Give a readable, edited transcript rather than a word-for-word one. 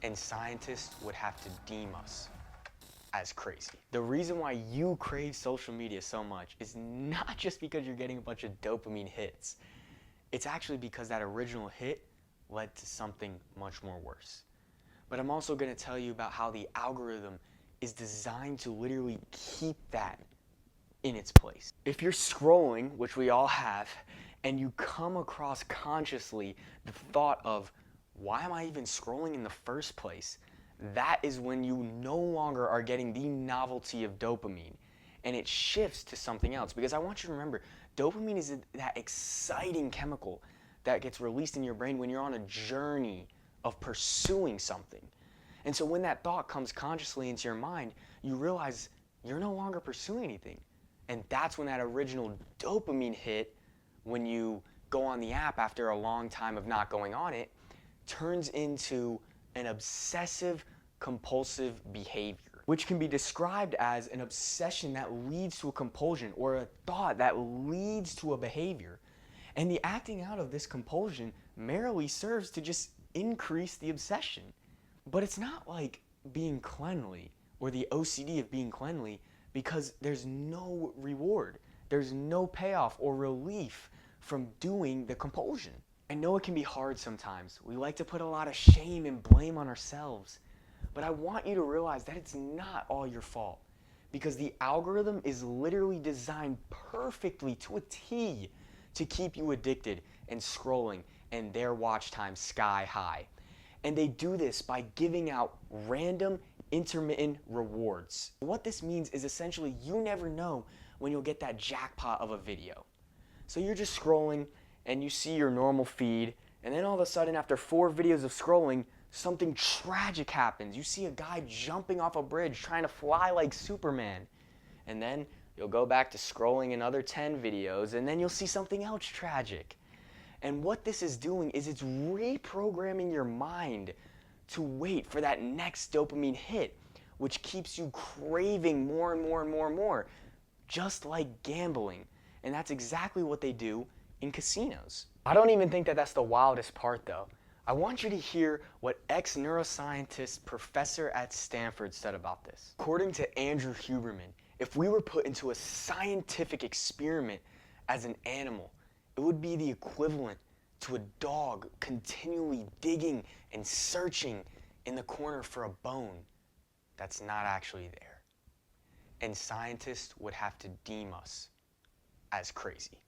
and scientists would have to deem us as crazy. The reason why you crave social media so much is not just because you're getting a bunch of dopamine hits. It's actually because that original hit led to something much more worse. But I'm also going to tell you about how the algorithm is designed to literally keep that in its place. If you're scrolling, which we all have, and you come across consciously the thought of, why am I even scrolling in the first place? That is when you no longer are getting the novelty of dopamine, and it shifts to something else. Because I want you to remember, dopamine is that exciting chemical that gets released in your brain when you're on a journey of pursuing something. And so when that thought comes consciously into your mind, you realize you're no longer pursuing anything. And that's when that original dopamine hit, when you go on the app after a long time of not going on it, turns into an obsessive compulsive behavior, which can be described as an obsession that leads to a compulsion, or a thought that leads to a behavior. And the acting out of this compulsion merely serves to just increase the obsession. But it's not like being cleanly or the OCD of being cleanly, because there's no reward, there's no payoff or relief from doing the compulsion. I know it can be hard sometimes. We like to put a lot of shame and blame on ourselves. But I want you to realize that it's not all your fault, because the algorithm is literally designed perfectly to a T to keep you addicted and scrolling and their watch time sky high. And they do this by giving out random intermittent rewards. What this means is essentially you never know when you'll get that jackpot of a video. So you're just scrolling and you see your normal feed, and then all of a sudden after 4 videos of scrolling, something tragic happens. You see a guy jumping off a bridge trying to fly like Superman. And then you'll go back to scrolling another 10 videos, and then you'll see something else tragic. And what this is doing is it's reprogramming your mind to wait for that next dopamine hit, which keeps you craving more and more and more and more, just like gambling. And that's exactly what they do in casinos. I don't even think that that's the wildest part, though. I want you to hear what ex-neuroscientist professor at Stanford said about this. According to Andrew Huberman, if we were put into a scientific experiment as an animal, it would be the equivalent to a dog continually digging and searching in the corner for a bone that's not actually there. And scientists would have to deem us as crazy.